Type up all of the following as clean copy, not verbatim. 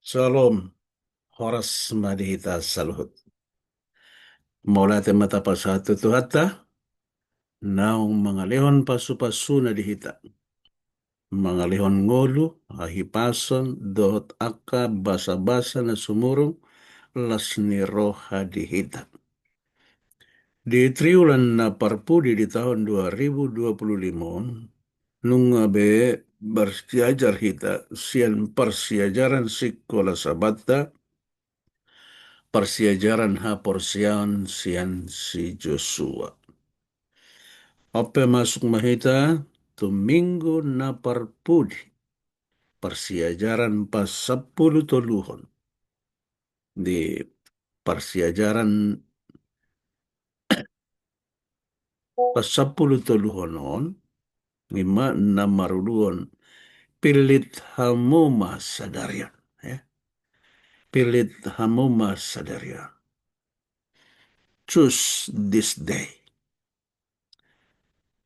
Shalom, horas madihita saluhut. Maulate mata pasatu tuhata, naung mangalihon pasu-pasu na dihita. Mangalihon ngolu, ahipason, dohot aka, basa-basa na sumurong, las ni roha dihita. Di triulan na parpudi di tahun 2025, nung abe bersiajar hita, sian persiajaran sikola sabata, persiajaran ha porsian sian si Joshua. Ope masuk mahita Domingo na parpudi persiajaran pas 10 toluhon di persiajaran pas 10 toluhonon lima enam maruluon pilit hamuma sadarian ya pilit hamuma sadarian choose this day,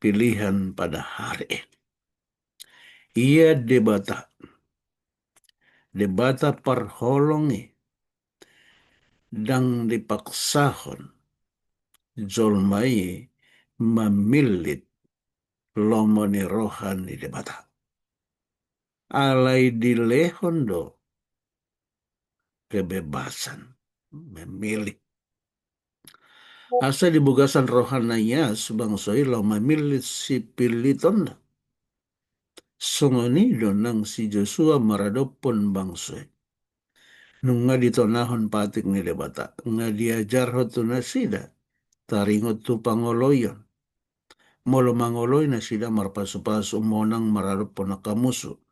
pilihan pada hari ini. Ia debata parholongi dang dipaksahon jolmai mamilit lomoni rohani debata. Alai dilehondo kebebasan memilih. Asa dibugasan rohananya subangsoi lo memilih si pilitonda. Songoni donang si Joshua maradopon bangsoi. Nunga ditonahon patik ni debata. Nga diajar hotu nasida. Taringot tu pangoloyon. Molo mangoloy na sida marpasu-pasu monang maradopon na kamuso.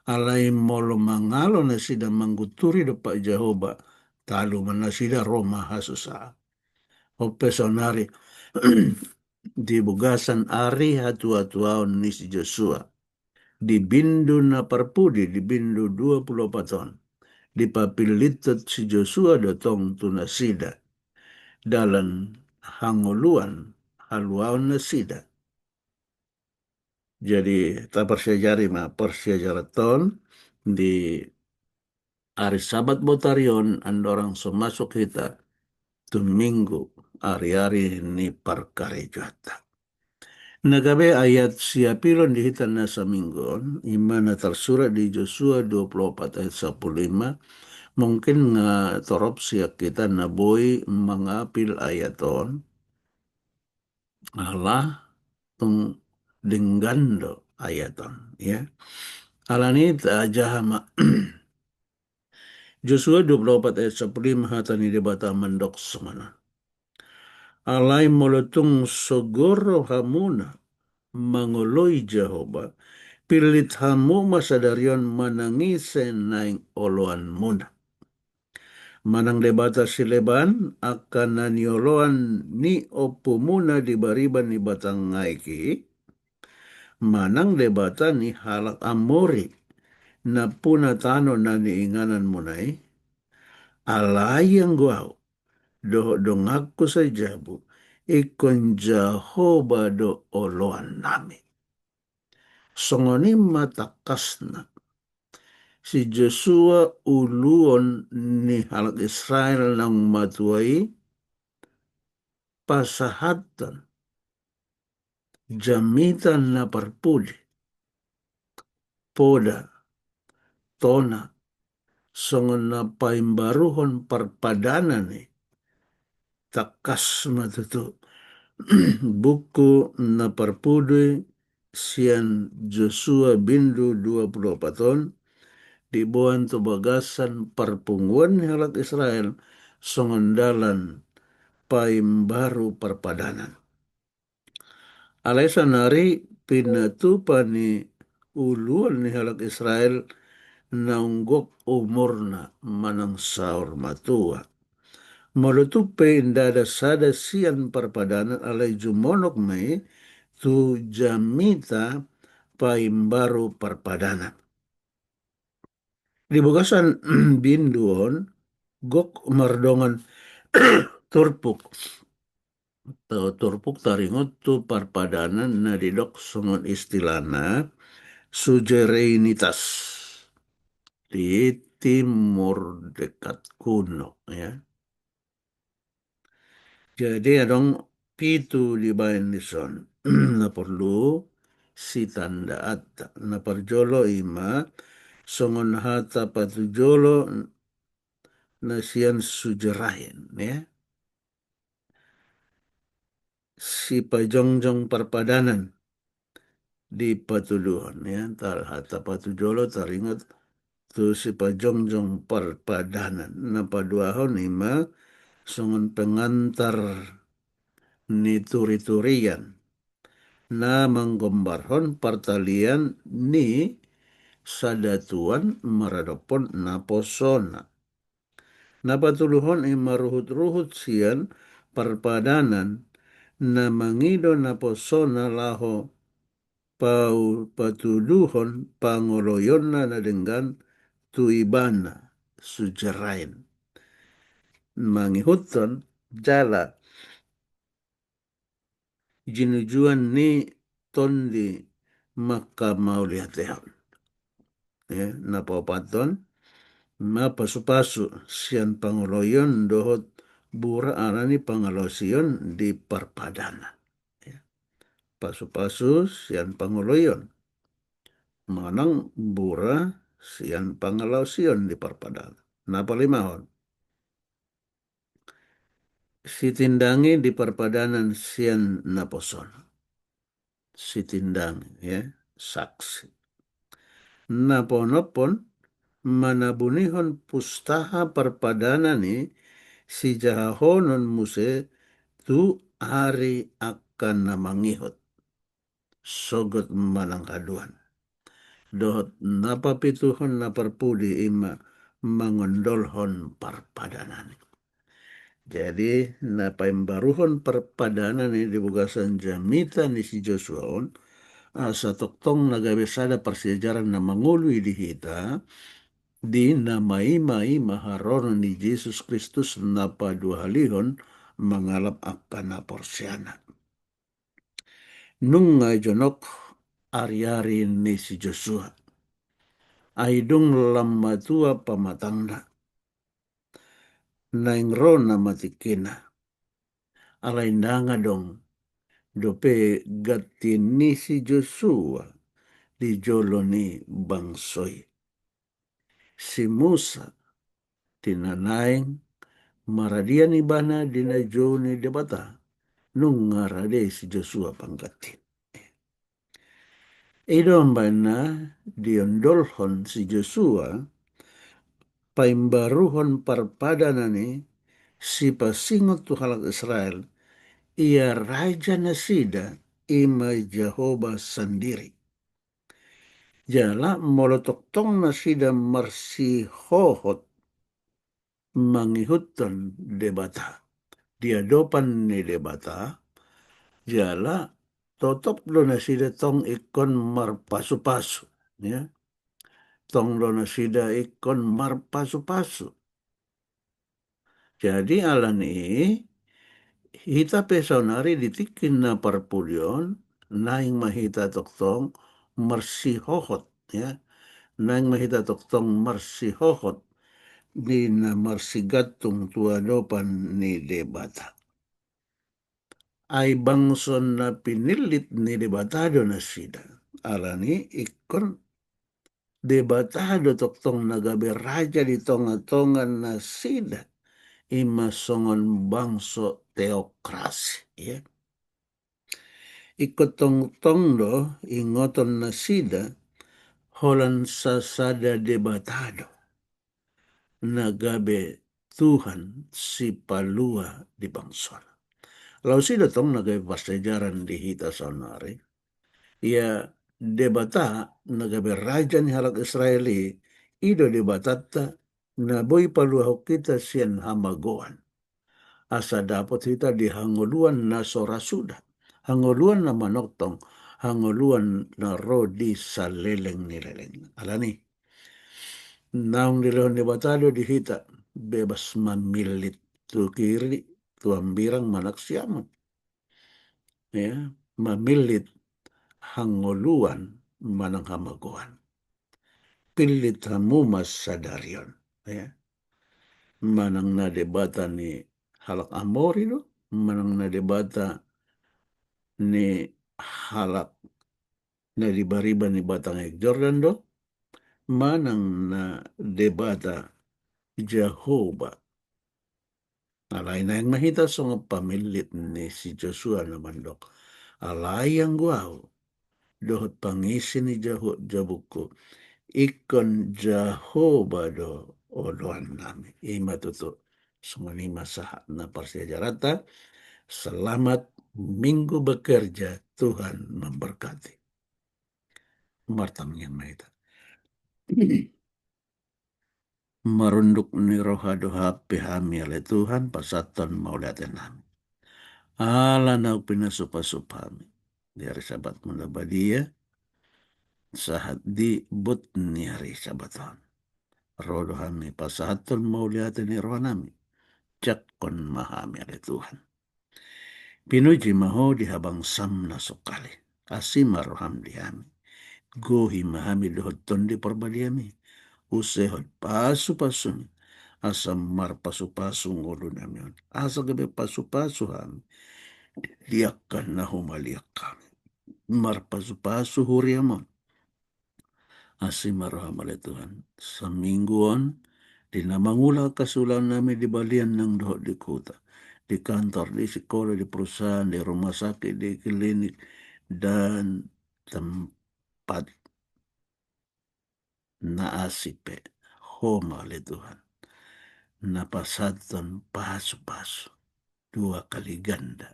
Alai molo mangalo na sida mangguturi dapat Jehovah. Talu man na sida Roma hasusa. Ope sonari di bugasan ari hatu-hatuaon ni si Joshua. Di bindu na parpudi di bindu 24 tahun. Di papilitot si Joshua dotong tunasida. Dalam hanguluan haluaon na sida. Jadi ta persiajari ma persiajaraton di hari Sabat botarion andorang semasuk kita Domingo hari-hari ni parkarejuata. Nagabe ayat siapilon di hitan nasa minggon imana tersurat di Joshua 24 ayat 15 mungkin nga torop siap kita naboi mengapil ayaton Allah tung denggando ayaton ya. Alani jahama Joshua 24 ayat 15 hatani debata mendok semana. Alai molotung sogoro hamuna mangoloi Jehovah pilit hamu masadarion manangisen naing oloan muna. Manang debata sileban akan nanioloan ni opumuna di bariban ni batang ngaiki. Manang debata ni halak amori na puna tano na niinganan munay. Alayang guau do ngaku sajabu ikon Jehovah do oloan nami. Songoni matakasna si Joshua uluon ni halak Israel nang matuai pasahatan jamitan na parpudi poda tona songon na paimbaruhon parpadanan ni takas matutu buku na parpudi sian Joshua bindu 24 tahun dibuan tu bagasan perpunguan halak Israel songondalan paimbaru perpadanan. Alasan hari pinatupani uluan ni halak Israel naunggok umurna manang saur matua. Molutupe indada sada sian perpadanan alai jumonok mai tu jamita paimbaru perpadanan. Di bugasan binduon gok mardongan turpuk taringot tu parpadanan na didok songon istilana sujereinitas di timur dekat kuno ya. Jadi adong pitu di bayan di son. Na perlu si tanda atta. Na parjolo ima songon hata patujolo nasian sujerain ya. Si pajongjong perpadanan di patuluhan ya. Tar hata patujolo taringat tu si pajongjong perpadanan. Na paduahon ima songon pengantar ni turi-turian na menggombarhon partalian ni sadatuan maradopon na posona. Na patuluhon maruhut-ruhut sian perpadanan na mangido na posona laho pau patuluhon pangoloyonna na dengan tuibana sujerain. Mangihuton jala jinujuan ni tondi maka maulihatehon. Ya, na papaton ma pasu-pasu sian pangoloyon dohot bura arani pangalosion di parpadana. Ya, pasu-pasu sian pangoloyon manang bura sian pangalosion di parpadana. Napa limahon? Si tindangi di parpadanan sian naposon. Si tindangi ya, saksi. Naponopon manabunihon pustaha perpadana ni si jahahonon muse tu hari akan namangihot sogot manangkaduan dohot napapituhon naparpudi ima mangondolhon parpadanan. Jadi napaimbaruhon perpadanan ni dibugasan jamita ni si Joshua on asa toktong nagabesada persejaran na mangului di hita di namai-mai maharon ni Yesus Kristus na paduhalihon mangalap akan na porsiana. Nung nga jonok ari-ari ni si Joshua. Aidung lamatua pamatangna. Naingro na matikina. Alaindanga dong. Dope gati ni si Joshua di jolo ni bangsoi. Si Musa tinanaing maradian ibana dina joni debata nung ngarade si Joshua pangkatin. Idom bana diondolhon si Joshua paimbaruhon parpadanani si pasingot tu halak Israel ia raja nasida ima Jehovah sendiri. Jala molotoktong nasida marsihohot mangihutan debata. Diadopan ni debata jala totop lo nasida tong ikon marpasu-pasu ya. Tong lo nasida ikon marpasu-pasu. Jadi alani hita pesonari ditikin na parpulion naing mahita toktong marsihohot ya. Naing mahita toktong marsihohot di na marsigatung tuadopan ni debata. Ay bangson na pinilit ni debatado na sida. Alani ikon debatado toktong nagabe raja di tonga-tongan na sida. Ima songon bangso teokrasi. Ya. Ikot tong do ingoton na sida holan sasada debatado. Nagabe Tuhan si palua di bangson. Lau sida tong nagabe pasejaran di hita sonari. Ia debata nagabe raja ni halak Israeli. Ido debatata na boy paluah kita sian hamagoan. Asa dapat kita di hangoluan na sorasuda. Hangoluan na manoktong. Hangoluan na rodi sa leleng nileleng. Alani. Naung dilehon debatado di hita. Bebas mamilit tu kiri. Tu ambirang manak siaman. Ya. Mamilit hangoluan manang hamagoan. pilit hamu mas sadarion. Ya. Manang na debata ni halak amori do, manang na debata ni halak na riba-riba ni batang Jordan do, manang na debata Jehovah. Alay na yung mahita sa nga pamilit ni si Joshua naman do. Alay ang guaw. Dohot pangisi ni Jabuko. Ikon Jehovah do odoan namin. Ima tuto. Sumanima sa na parsiajarata. Selamat minggu bekerja. Tuhan memberkati. Martang yang mahita. Merunduk ni roha doha pihami oleh Tuhan pasatan maulaten namin. Ala na pinasupa-supami. Di hari sabat mula badia. Sahat di but ni hari sabaton. Rodo hami pasahaton mauliaten ni roha nami. Cakon mahami oleh Tuhan. Pinuji maho di habang samna sukali. Asima roham di hami. Gohi mahami dohot tondi perbadiami. Usehot pasu-pasun. Asam mar pasu-pasu ngolu namion. Asa gabe pasu-pasu hami. Liakan na humaliak kami. Mar pasu-pasu huriamon. Asimaraham oleh Tuhan. Semingguan, di namangula kasulan namin di balian ng dohot di kota. Di kantor, di sekolah, di perusahaan, di rumah sakit, di klinik, dan tempat naasipe. Homa oleh Tuhan. Napasatan pasu-pasu. 2 kali ganda.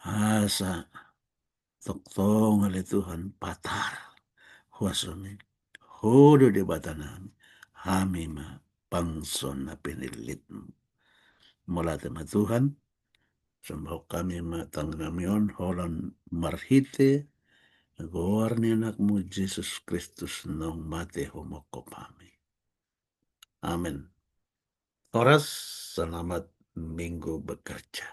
Asa toktong oleh Tuhan patar. Huasumi. Hodo di batanan. Hamima pangson na pinilit. Mula tema Tuhan. Sembah kami matang namion holan marhite. Gawar ni anakmu Jesus Kristus nang mati homokopami. Amin. Oras selamat minggu bekerja.